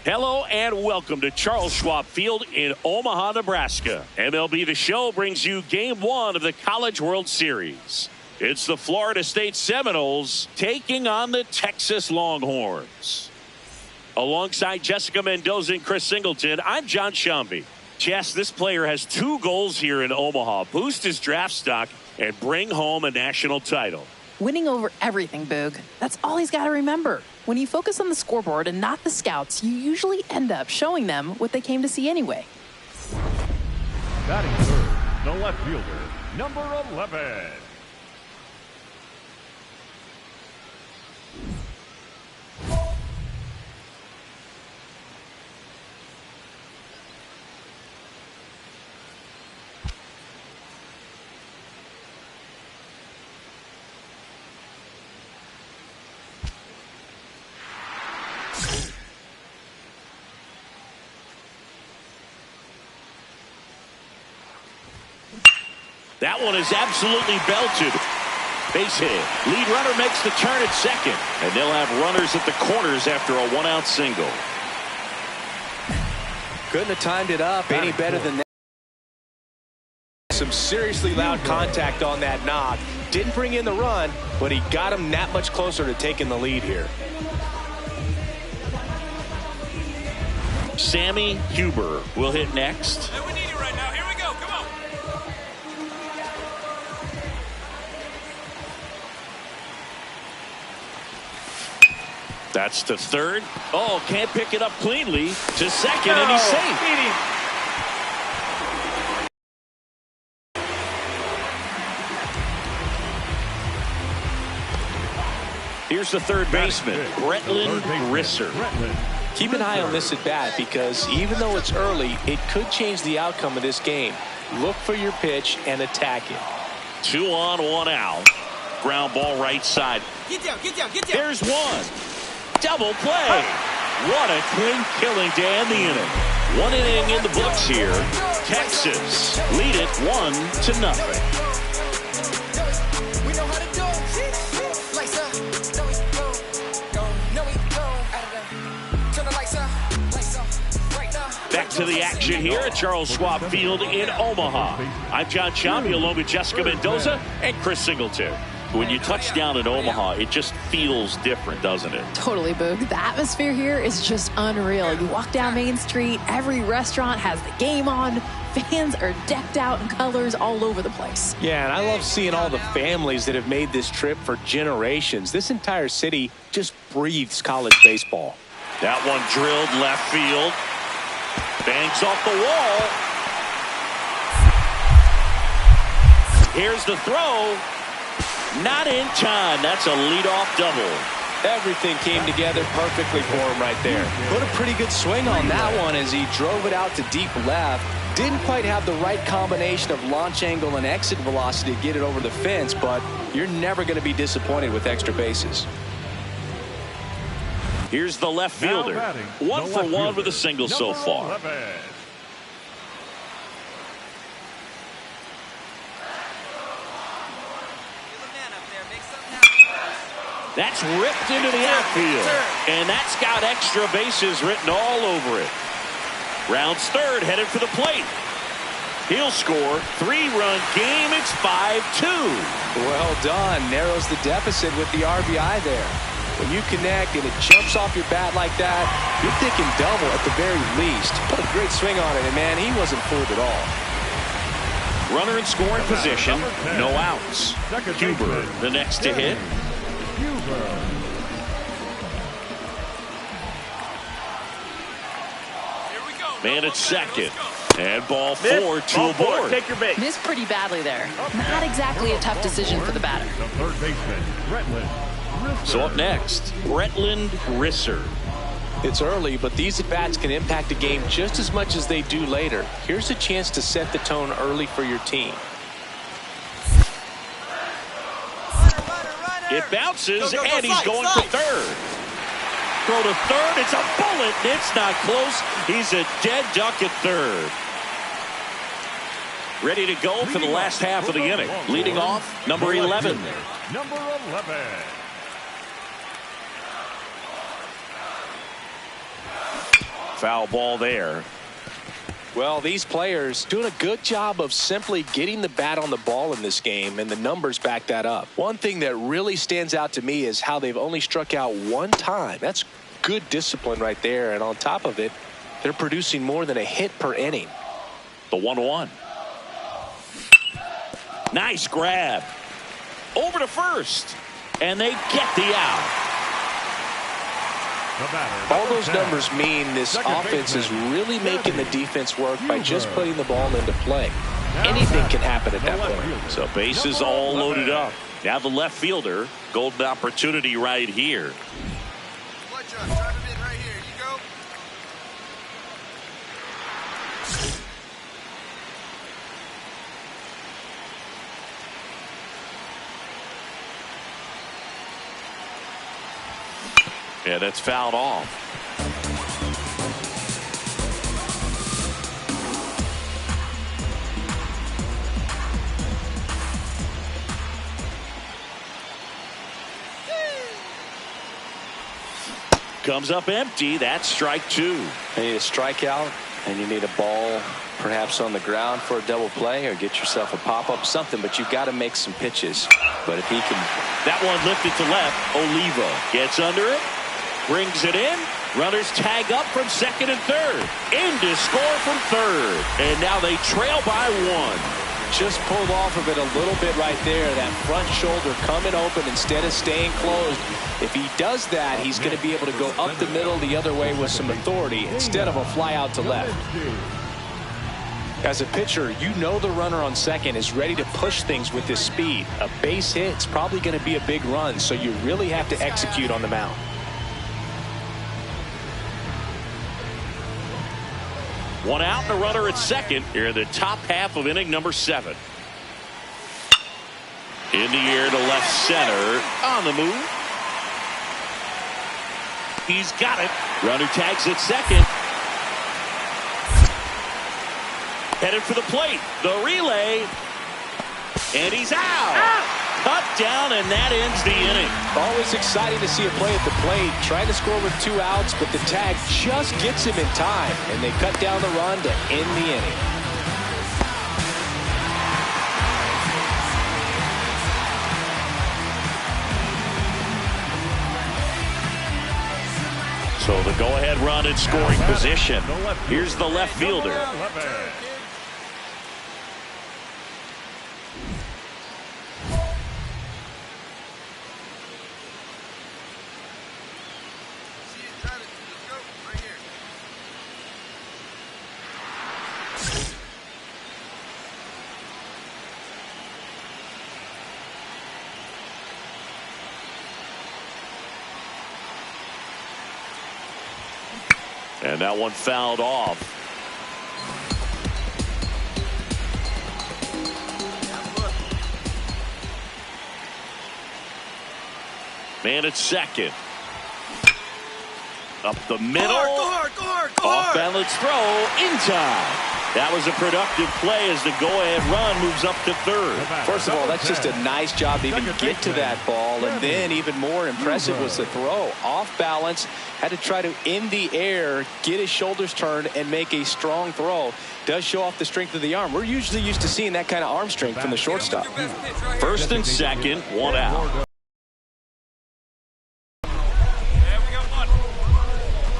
Hello and welcome to Charles Schwab Field in Omaha, Nebraska. MLB The Show brings you Game 1 of the College World Series. It's the Florida State Seminoles taking on the Texas Longhorns. Alongside Jessica Mendoza and Chris Singleton, I'm John Shambi. Jess, this player has 2 goals here in Omaha: boost his draft stock and bring home a national title. Winning over everything, Boog. That's all he's got to remember. When you focus on the scoreboard and not the scouts, you usually end up showing them what they came to see anyway. Batting third, the left fielder, number 11. That one is absolutely belted. Base hit. Lead runner makes the turn at second. And they'll have runners at the corners after a 1-out single. Couldn't have timed it up any better than that. Some seriously loud contact on that knock. Didn't bring in the run, but he got him that much closer to taking the lead here. Sammy Huber will hit next. Hey, we need you right now. Here we go. Come on. That's to third. Oh, can't pick it up cleanly. To second, and he's safe. Here's the third baseman, Bretland Risser. Keep an eye on this at bat, because even though it's early, it could change the outcome of this game. Look for your pitch and attack it. 2 on, 1 out. Ground ball right side. Get down, get down, get down. There's one. Double play. What a clean killing to end the inning. 1 inning in the books here. Texas lead it 1-0. Back to the action here at Charles Schwab Field in Omaha. I'm John Shambi along with Jessica Mendoza and Chris Singleton. When you touch down in Omaha, it just feels different, doesn't it? Totally, Boog. The atmosphere here is just unreal. You walk down Main Street, every restaurant has the game on. Fans are decked out in colors all over the place. Yeah, and I love seeing all the families that have made this trip for generations. This entire city just breathes college baseball. That one drilled left field. Bangs off the wall. Here's the throw. Not in time. That's a leadoff double. Everything came together perfectly for him right there. Put a pretty good swing on that one as he drove it out to deep left. Didn't quite have the right combination of launch angle and exit velocity to get it over the fence, but you're never going to be disappointed with extra bases. Here's the left fielder. 1 for 1 with a single so far. 11. That's ripped into the outfield. And that's got extra bases written all over it. Rounds third, headed for the plate. He'll score. 3-run game. It's 5-2. Well done. Narrows the deficit with the RBI there. When you connect and it jumps off your bat like that, you're thinking double at the very least. Put a great swing on it, and man, he wasn't fooled at all. Runner in scoring position. No outs. Huber, the next to hit. Man at second. And ball 4, 2 aboard. Take your base. Missed pretty badly there. Not exactly a tough decision for the batter. The third baseman, Bretland Risser. So up next, Bretland Risser. It's early, but these at-bats can impact a game just as much as they do later. Here's a chance to set the tone early for your team. It bounces, and he's going for third. Throw to third. It's a bullet. It's not close. He's a dead duck at third. Ready to go for the last half of the inning. Leading off, number 11. Number 11. Foul ball there. Well, these players doing a good job of simply getting the bat on the ball in this game, and the numbers back that up. One thing that really stands out to me is how they've only struck out one time. That's good discipline right there, and on top of it, they're producing more than a hit per inning. The 1-1. Nice grab. Over to first, and they get the out. All those numbers mean this offense is really making the defense work by just putting the ball into play. Anything can happen at that point. So bases all loaded up. Now the left fielder, golden opportunity right here. Yeah, that's fouled off. Comes up empty. That's strike two. You need a strikeout, and you need a ball perhaps on the ground for a double play, or get yourself a pop-up, something, but you've got to make some pitches. But if he can... That one lifted to left. Oliva gets under it. Brings it in. Runners tag up from second and third. In to score from third. And now they trail by one. Just pulled off of it a little bit right there. That front shoulder coming open instead of staying closed. If he does that, he's going to be able to go up the middle the other way with some authority instead of a fly out to left. As a pitcher, you know the runner on second is ready to push things with his speed. A base hit's probably going to be a big run, so you really have to execute on the mound. One out and a runner at second here in the top half of inning number 7. In the air to left center. On the move. He's got it. Runner tags at second. Headed for the plate. The relay. And he's out. Cut down, and that ends the inning. Always exciting to see a play at the plate. Trying to score with 2 outs, but the tag just gets him in time, and they cut down the run to end the inning. So the go-ahead run in scoring position. Here's the left fielder. And that one fouled off. Man at second. Up the middle. Go hard. Off balance throw in time. That was a productive play as the go-ahead run moves up to third. First of all, that's just a nice job to even get to that ball. And then even more impressive was the throw. Off balance, had to try to in the air, get his shoulders turned, and make a strong throw. Does show off the strength of the arm. We're usually used to seeing that kind of arm strength from the shortstop. First and second, one out.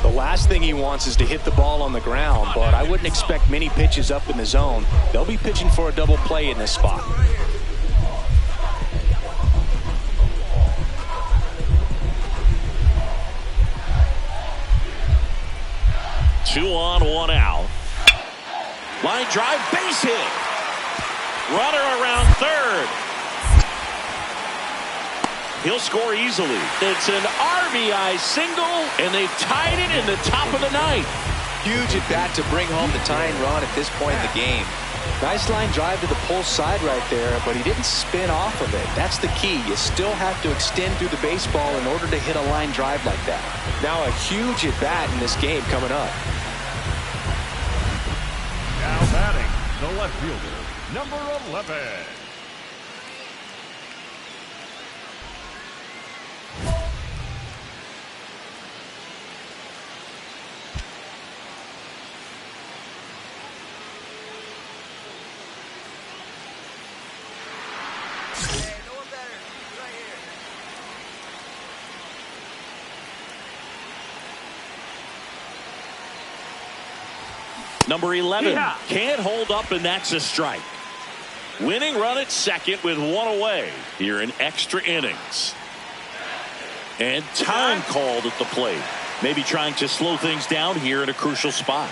The last thing he wants is to hit the ball on the ground, but I wouldn't expect many pitches up in the zone. They'll be pitching for a double play in this spot. Two on, one out. Line drive, base hit. Runner around third. He'll score easily. It's an RBI single, and they've tied it in the top of the ninth. Huge at bat to bring home the tying run at this point in the game. Nice line drive to the pull side right there, but he didn't spin off of it. That's the key. You still have to extend through the baseball in order to hit a line drive like that. Now a huge at bat in this game coming up. Now batting, the left fielder, number 11. Number 11 can't hold up, and that's a strike. Winning run at second with one away here in extra innings. And time called at the plate. Maybe trying to slow things down here in a crucial spot.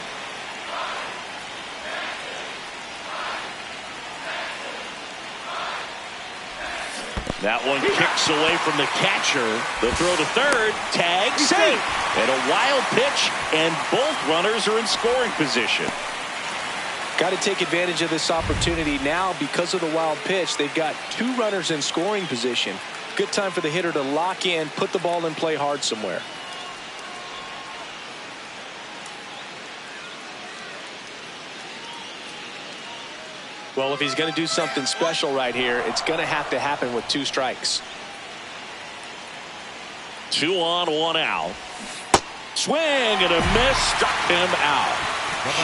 That one kicks away from the catcher. The throw to third. Tag safe. And a wild pitch, and both runners are in scoring position. Got to take advantage of this opportunity now because of the wild pitch. They've got two runners in scoring position. Good time for the hitter to lock in, put the ball in play hard somewhere. Well, if he's going to do something special right here, it's going to have to happen with two strikes. 2 on, 1 out. Swing and a miss, struck him out.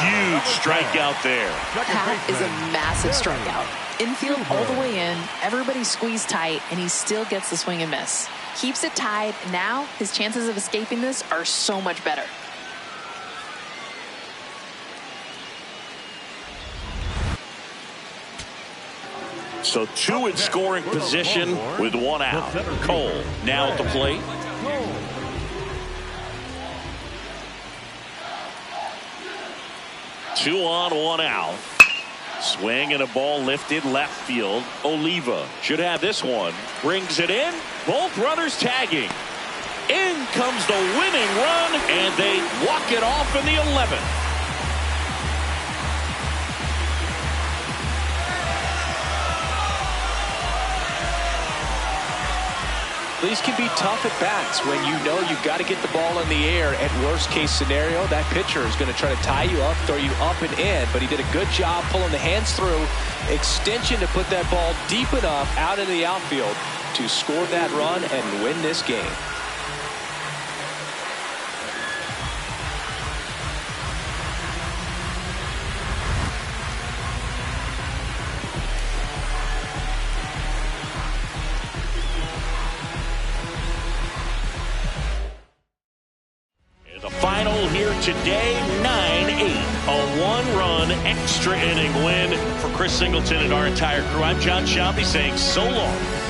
Huge strikeout there. That is a massive strikeout. Infield all the way in, everybody squeezed tight, and he still gets the swing and miss. Keeps it tied. Now his chances of escaping this are so much better. So 2 in scoring position with 1 out. Cole now at the plate. Two on, 1 out. Swing and a ball lifted left field. Oliva should have this one. Brings it in. Both runners tagging. In comes the winning run, and they walk it off in the 11th. These can be tough at bats when you know you've got to get the ball in the air. At worst case scenario, that pitcher is going to try to tie you up, throw you up and in, but he did a good job pulling the hands through. Extension to put that ball deep enough out into the outfield to score that run and win this game. Final here today, 9-8. A 1-run extra inning win for Chris Singleton and our entire crew. I'm John Shelby saying so long.